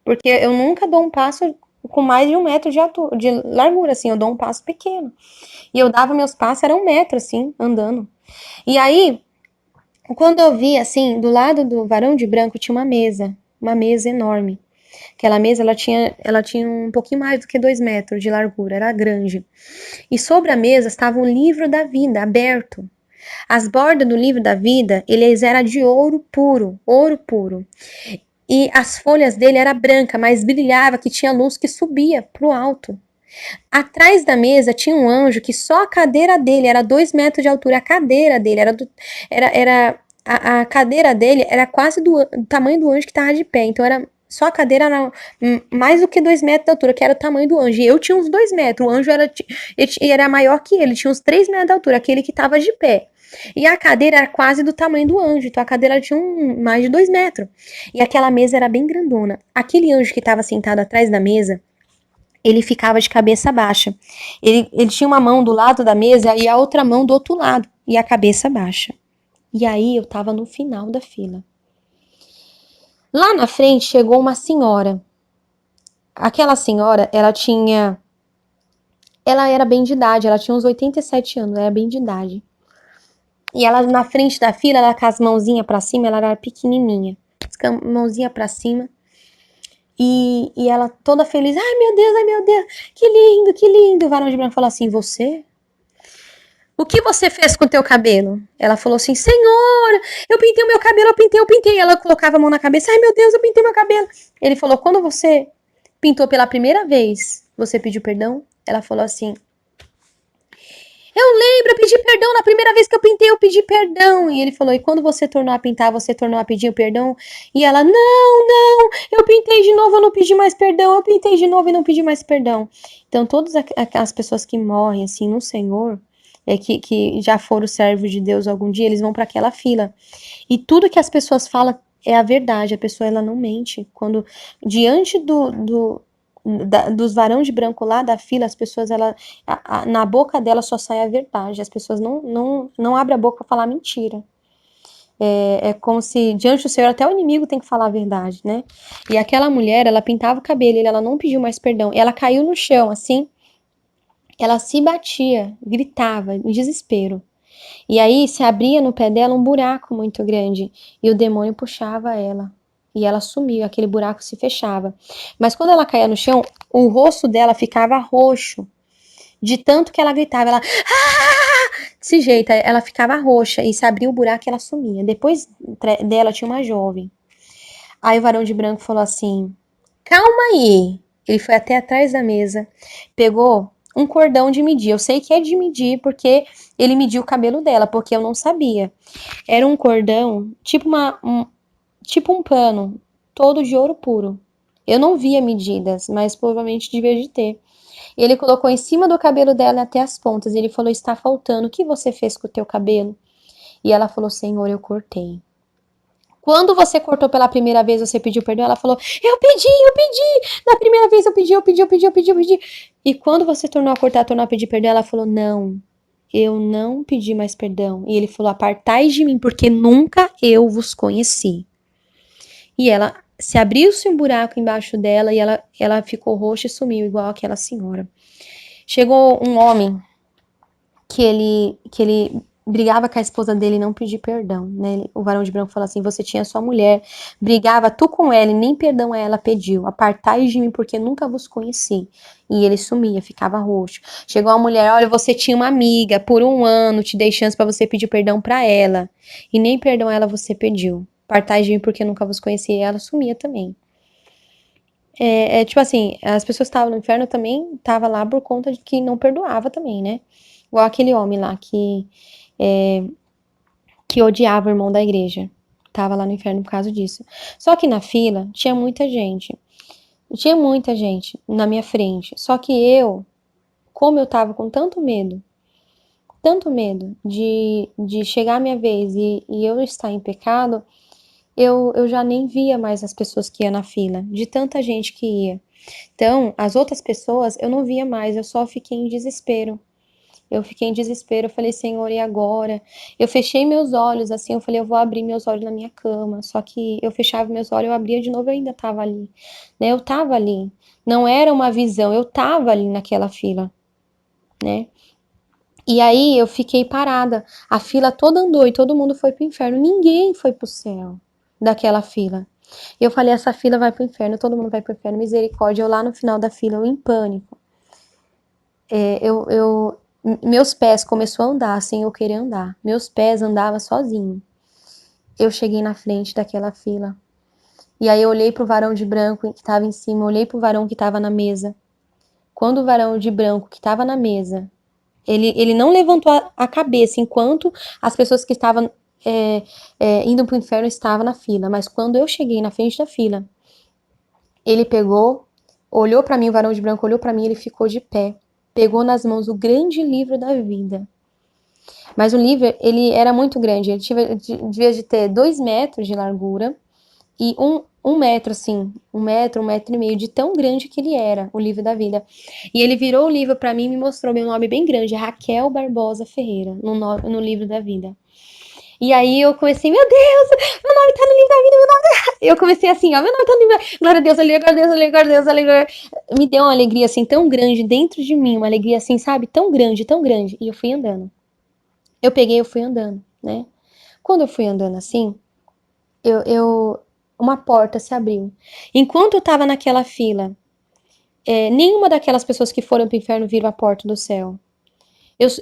Porque eu nunca dou um passo com mais de 1 metro de largura, assim, eu dou um passo pequeno. E eu dava meus passos, era 1 metro, assim, andando. E aí, quando eu vi, assim, do lado do varão de branco tinha uma mesa enorme. Aquela mesa, ela tinha um pouquinho mais do que 2 metros de largura, era grande. E sobre a mesa estava um livro da vida, aberto. As bordas do livro da vida, eles eram de ouro puro, ouro puro. E as folhas dele era branca, mas brilhava, que tinha luz que subia pro alto. Atrás da mesa tinha um anjo que só a cadeira dele era 2 metros de altura. A cadeira dele a cadeira dele era quase do tamanho do anjo que estava de pé. Então era só a cadeira era mais do que 2 metros de altura, que era o tamanho do anjo. E eu tinha uns 2 metros. O anjo era maior que ele, tinha uns 3 metros de altura, aquele que estava de pé. E a cadeira era quase do tamanho do anjo, então a cadeira tinha mais de 2 metros. E aquela mesa era bem grandona. Aquele anjo que estava sentado atrás da mesa, ele ficava de cabeça baixa. Ele tinha uma mão do lado da mesa e a outra mão do outro lado, e a cabeça baixa. E aí eu tava no final da fila. Lá na frente chegou uma senhora. Aquela senhora, ela era bem de idade, ela tinha uns 87 anos, ela era bem de idade. E ela na frente da fila, ela com as mãozinhas pra cima, ela era pequenininha. Com a mãozinha pra cima. E ela toda feliz, ai meu Deus, que lindo, que lindo. O varão de branco falou assim, você? O que você fez com o teu cabelo? Ela falou assim, Senhor, eu pintei o meu cabelo, eu pintei. Ela colocava a mão na cabeça, ai meu Deus, eu pintei meu cabelo. Ele falou, quando você pintou pela primeira vez, você pediu perdão? Ela falou assim, eu lembro, eu pedi perdão na primeira vez que eu pedi perdão. E ele falou, e quando você tornou a pintar, você tornou a pedir perdão? E ela, não, eu pintei de novo, eu não pedi mais perdão, eu pintei de novo e não pedi mais perdão. Então, todas aquelas pessoas que morrem, assim, no Senhor, que já foram servos de Deus algum dia, eles vão para aquela fila. E tudo que as pessoas falam é a verdade, a pessoa, ela não mente. Quando, diante dos varão de branco lá da fila, as pessoas, na boca dela só sai a verdade. As pessoas não abrem a boca para falar mentira. É como se diante do Senhor até o inimigo tem que falar a verdade, né? E aquela mulher, ela pintava o cabelo, ela não pediu mais perdão. Ela caiu no chão, assim, ela se batia, gritava, em desespero. E aí se abria no pé dela um buraco muito grande e o demônio puxava ela. E ela sumiu, aquele buraco se fechava. Mas quando ela caía no chão, o rosto dela ficava roxo, de tanto que ela gritava, ela desse jeito, ela ficava roxa e se abria o buraco e ela sumia. Depois dela tinha uma jovem. Aí o varão de branco falou assim: calma aí. Ele foi até atrás da mesa, pegou um cordão de medir. Eu sei que é de medir porque ele mediu o cabelo dela, porque eu não sabia. Era um cordão, tipo um pano, todo de ouro puro. Eu não via medidas, mas provavelmente devia de ter. Ele colocou em cima do cabelo dela até as pontas. Ele falou: está faltando. O que você fez com o teu cabelo? E ela falou: Senhor, eu cortei. Quando você cortou pela primeira vez, você pediu perdão? Ela falou: eu pedi. Na primeira vez eu pedi. E quando você tornou a cortar, tornou a pedir perdão, ela falou: não, eu não pedi mais perdão. E ele falou: apartai de mim, porque nunca eu vos conheci. E ela se abriu-se um buraco embaixo dela e ela ficou roxa e sumiu, igual aquela senhora. Chegou um homem que ele brigava com a esposa dele e não pediu perdão, né? O varão de branco falou assim: você tinha sua mulher, brigava tu com ela e nem perdão a ela pediu. Apartai de mim porque nunca vos conheci. E ele sumia, ficava roxo. Chegou uma mulher: olha, você tinha uma amiga por 1 ano, te dei chance para você pedir perdão para ela e nem perdão a ela você pediu. Apartai de mim porque nunca vos conheci. E ela sumia também. Tipo assim, as pessoas que estavam no inferno também estavam lá por conta de que não perdoava também, né? Igual aquele homem lá que odiava o irmão da igreja. Tava lá no inferno por causa disso. Só que na fila tinha muita gente. Tinha muita gente na minha frente. Só que eu, como eu tava com tanto medo de chegar a minha vez e eu estar em pecado, eu já nem via mais as pessoas que iam na fila, de tanta gente que ia. Então, as outras pessoas eu não via mais, eu só fiquei em desespero. Eu fiquei em desespero, eu falei, Senhor, e agora? Eu fechei meus olhos, assim, eu falei, eu vou abrir meus olhos na minha cama. Só que eu fechava meus olhos, eu abria de novo, eu ainda tava ali, né? Eu tava ali. Não era uma visão, eu tava ali naquela fila, né? E aí eu fiquei parada. A fila toda andou e todo mundo foi pro inferno. Ninguém foi pro céu daquela fila. E eu falei, essa fila vai pro inferno, todo mundo vai pro inferno, misericórdia. Eu lá no final da fila, eu em pânico. Meus pés começou a andar sem eu querer andar. Meus pés andavam sozinho. Eu cheguei na frente daquela fila. E aí eu olhei pro varão de branco que estava em cima, olhei pro varão que estava na mesa. Quando o varão de branco que estava na mesa, ele não levantou a cabeça enquanto as pessoas que estavam indo pro inferno estavam na fila. Mas quando eu cheguei na frente da fila, ele pegou, olhou para mim, o varão de branco olhou para mim, ele ficou de pé. Pegou nas mãos o grande livro da vida. Mas o livro, ele era muito grande. Ele devia de ter 2 metros de largura e um metro, assim, um metro e meio, de tão grande que ele era, o livro da vida. E ele virou o livro para mim e me mostrou meu nome bem grande, Raquel Barbosa Ferreira, no livro da vida. E aí eu comecei, meu Deus, meu nome tá no livro da vida, meu nome tá... Eu comecei assim, ó, meu nome tá no livro da vida, glória a Deus, aleluia, glória a Deus, aleluia, glória a Deus, aleluia. Me deu uma alegria, assim, tão grande dentro de mim, uma alegria, assim, sabe, tão grande, tão grande. E eu fui andando. Eu peguei, eu fui andando, né? Quando eu fui andando assim, uma porta se abriu. Enquanto eu tava naquela fila, nenhuma daquelas pessoas que foram pro inferno viram a porta do céu.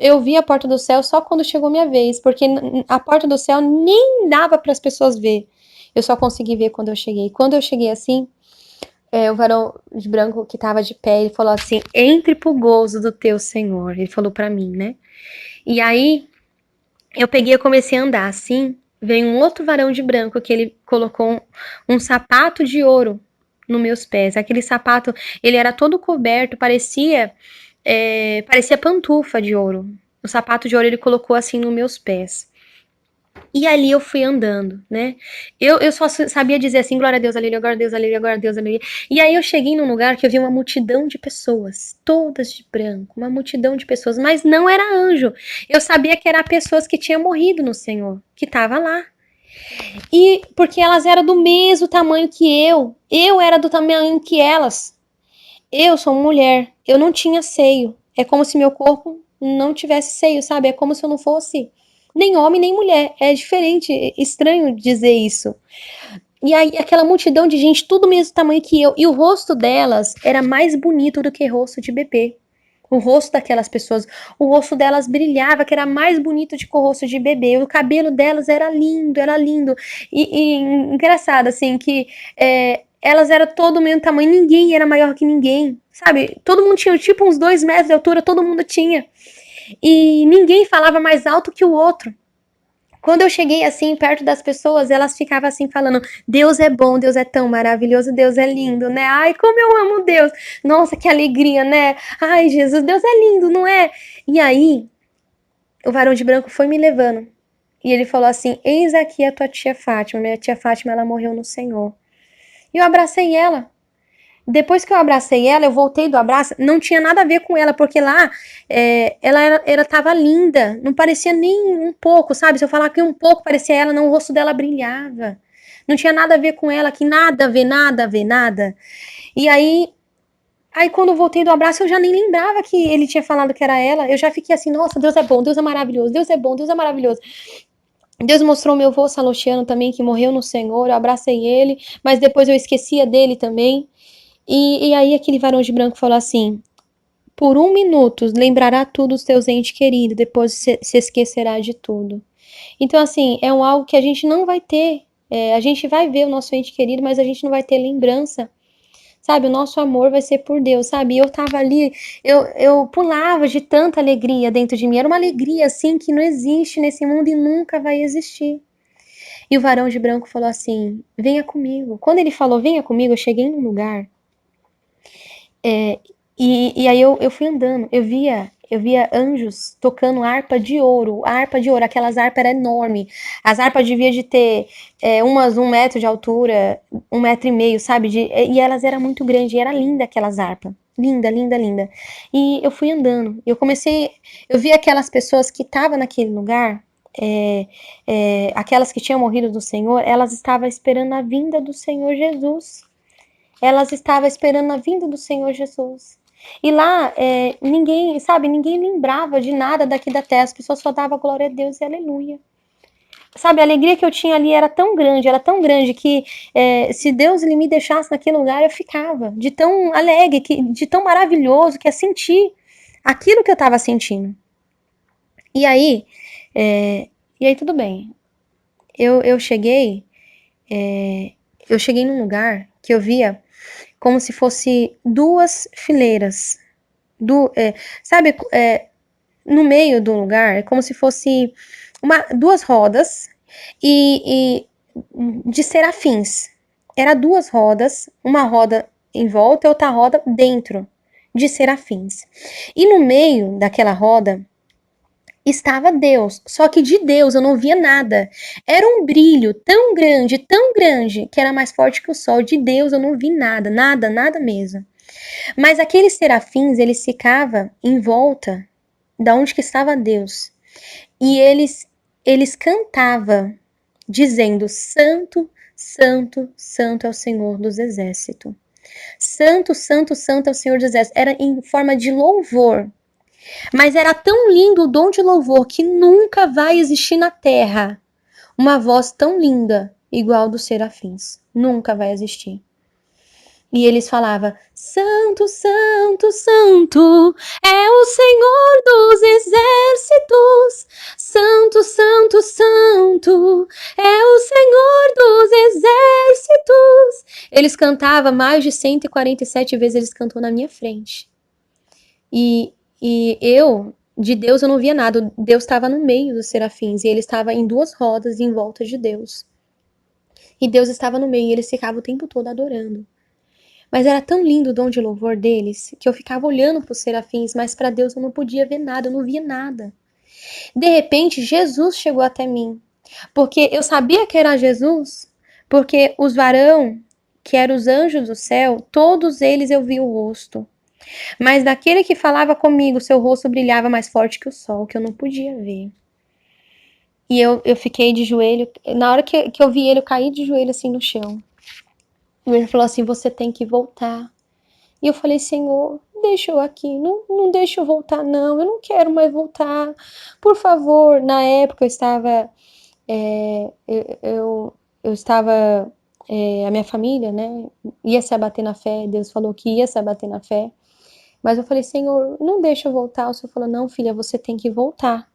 Eu vi a porta do céu só quando chegou minha vez, porque a porta do céu nem dava para as pessoas ver. Eu só consegui ver quando eu cheguei. Quando eu cheguei assim, o varão de branco que tava de pé, ele falou assim: entre pro gozo do teu Senhor. Ele falou para mim, né? E aí eu peguei e comecei a andar assim. Veio um outro varão de branco que ele colocou um sapato de ouro nos meus pés. Aquele sapato, ele era todo coberto, parecia pantufa de ouro. O sapato de ouro ele colocou assim nos meus pés. E ali eu fui andando, né? Eu só sabia dizer assim, glória a Deus, aleluia, glória a Deus, aleluia, glória a Deus, aleluia. E aí eu cheguei num lugar que eu vi uma multidão de pessoas, todas de branco, uma multidão de pessoas, mas não era anjo. Eu sabia que eram pessoas que tinham morrido no Senhor, que tava lá. E porque elas eram do mesmo tamanho que eu era do tamanho que elas. Eu sou mulher, eu não tinha seio. É como se meu corpo não tivesse seio, sabe? É como se eu não fosse nem homem nem mulher. É diferente, é estranho dizer isso. E aí aquela multidão de gente, tudo do mesmo tamanho que eu, e o rosto delas era mais bonito do que rosto de bebê. O rosto daquelas pessoas, o rosto delas brilhava, que era mais bonito do que o rosto de bebê. O cabelo delas era lindo, era lindo. E engraçado, assim, que elas eram todo o mesmo tamanho, ninguém era maior que ninguém, sabe? Todo mundo tinha tipo uns 2 metros de altura, todo mundo tinha. E ninguém falava mais alto que o outro. Quando eu cheguei assim perto das pessoas, elas ficavam assim falando: Deus é bom, Deus é tão maravilhoso, Deus é lindo, né? Ai, como eu amo Deus! Nossa, que alegria, né? Ai, Jesus, Deus é lindo, não é? E aí, o varão de branco foi me levando. E ele falou assim: Eis aqui a tua tia Fátima. Minha tia Fátima, ela morreu no Senhor. E eu abracei ela. Depois que eu abracei ela, eu voltei do abraço, não tinha nada a ver com ela, porque lá ela tava linda, não parecia nem um pouco, sabe? Se eu falar que um pouco parecia ela, não, o rosto dela brilhava. Não tinha nada a ver com ela, que nada a ver, nada a ver, nada. E aí quando eu voltei do abraço, eu já nem lembrava que ele tinha falado que era ela. Eu já fiquei assim, nossa, Deus é bom, Deus é maravilhoso, Deus é bom, Deus é maravilhoso. Deus mostrou meu avô Salostiano também, que morreu no Senhor, eu abracei ele, mas depois eu esquecia dele também. E aí aquele varão de branco falou assim: por 1 minuto lembrará tudo os teus entes queridos, depois se esquecerá de tudo. Então, assim, é algo que a gente não vai ter. A gente vai ver o nosso ente querido, mas a gente não vai ter lembrança. Sabe, o nosso amor vai ser por Deus, sabe? Eu tava ali, eu pulava de tanta alegria dentro de mim. Era uma alegria, assim, que não existe nesse mundo e nunca vai existir. E o varão de branco falou assim: venha comigo. Quando ele falou, venha comigo, eu cheguei num lugar. E aí eu fui andando, eu via anjos tocando harpa de ouro, aquelas harpas eram enormes. As harpas deviam de ter umas 1 metro de altura, 1,5 metro, sabe? E elas eram muito grandes, e era linda aquelas harpas. linda, linda, linda. E eu fui andando, eu vi aquelas pessoas que estavam naquele lugar, aquelas que tinham morrido do Senhor, elas estavam esperando a vinda do Senhor Jesus. Elas estavam esperando a vinda do Senhor Jesus. E lá, ninguém, sabe, ninguém lembrava de nada daqui da terra, as pessoas só davam glória a Deus e aleluia. Sabe, a alegria que eu tinha ali era tão grande que se Deus ele me deixasse naquele lugar, eu ficava de tão alegre, de tão maravilhoso que é sentir aquilo que eu estava sentindo. E aí, tudo bem. Eu cheguei num lugar que eu via como se fosse duas fileiras, sabe, no meio do lugar, é como se fosse duas rodas e de serafins. Era duas rodas, uma roda em volta e outra roda dentro de serafins. E no meio daquela roda estava Deus, só que de Deus eu não via nada. Era um brilho tão grande, que era mais forte que o sol. De Deus eu não vi nada, nada, nada mesmo. Mas aqueles serafins, eles ficavam em volta da onde que estava Deus. E eles cantavam, dizendo: Santo, Santo, Santo é o Senhor dos Exércitos. Santo, Santo, Santo é o Senhor dos Exércitos. Era em forma de louvor. Mas era tão lindo o dom de louvor que nunca vai existir na terra uma voz tão linda igual dos serafins. Nunca vai existir. E eles falavam: Santo, Santo, Santo é o Senhor dos Exércitos. Santo, Santo, Santo é o Senhor dos Exércitos. Eles cantavam mais de 147 vezes, eles cantou na minha frente. E de Deus eu não via nada. Deus estava no meio dos serafins e ele estava em duas rodas em volta de Deus. E Deus estava no meio e eles ficavam o tempo todo adorando. Mas era tão lindo o dom de louvor deles que eu ficava olhando para os serafins, mas para Deus eu não podia ver nada, eu não via nada. De repente, Jesus chegou até mim, porque eu sabia que era Jesus, porque os varão, que eram os anjos do céu, todos eles eu vi o rosto. Mas daquele que falava comigo, seu rosto brilhava mais forte que o sol, que eu não podia ver. E eu fiquei de joelho, na hora que eu vi ele, eu caí de joelho assim no chão. E ele falou assim: você tem que voltar. E eu falei: Senhor, deixa eu aqui, não deixa eu voltar não, eu não quero mais voltar, por favor. Na época eu estava, eu estava, a minha família, né, ia se abater na fé, Deus falou que ia se abater na fé, mas eu falei: Senhor, não deixa eu voltar. O Senhor falou: não, filha, você tem que voltar.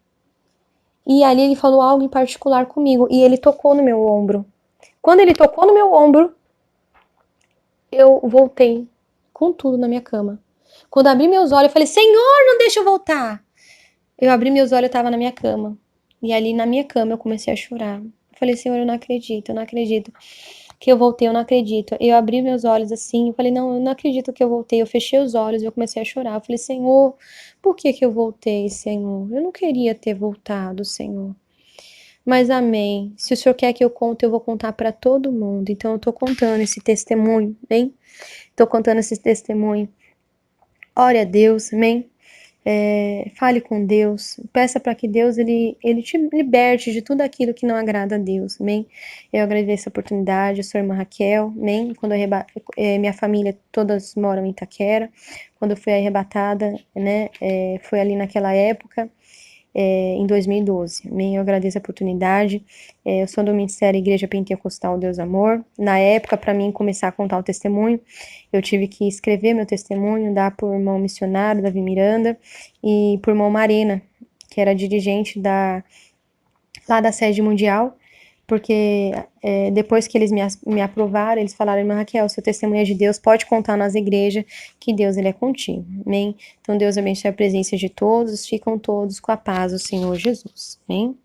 E ali ele falou algo em particular comigo, e ele tocou no meu ombro. Quando ele tocou no meu ombro, eu voltei com tudo na minha cama. Quando abri meus olhos, eu falei: Senhor, não deixa eu voltar. Eu abri meus olhos, eu tava na minha cama. E ali na minha cama eu comecei a chorar. Eu falei: Senhor, eu não acredito que eu voltei, eu não acredito. Eu abri meus olhos assim, eu falei: não, eu não acredito que eu voltei. Eu fechei os olhos e eu comecei a chorar. Eu falei: Senhor, por que eu voltei, Senhor? Eu não queria ter voltado, Senhor. Mas amém. Se o Senhor quer que eu conte, eu vou contar para todo mundo. Então eu tô contando esse testemunho, bem? Tô contando esse testemunho. Ore a Deus, amém? Fale com Deus, peça para que Deus ele te liberte de tudo aquilo que não agrada a Deus, amém? Eu agradeço a oportunidade, eu sou a irmã Raquel, amém? Quando minha família todas moram em Itaquera, quando eu fui arrebatada, né, foi ali naquela época, em 2012, amém? Eu agradeço a oportunidade, eu sou do Ministério Igreja Pentecostal Deus Amor. Na época, para mim começar a contar o testemunho, eu tive que escrever meu testemunho, dar por irmão missionário, Davi Miranda, e por irmão Marina, que era dirigente lá da sede mundial, porque depois que eles me aprovaram, eles falaram: irmã Raquel, seu testemunho é de Deus, pode contar nas igrejas, que Deus ele é contigo, amém? Então Deus abençoe a presença de todos, ficam todos com a paz do Senhor Jesus, amém?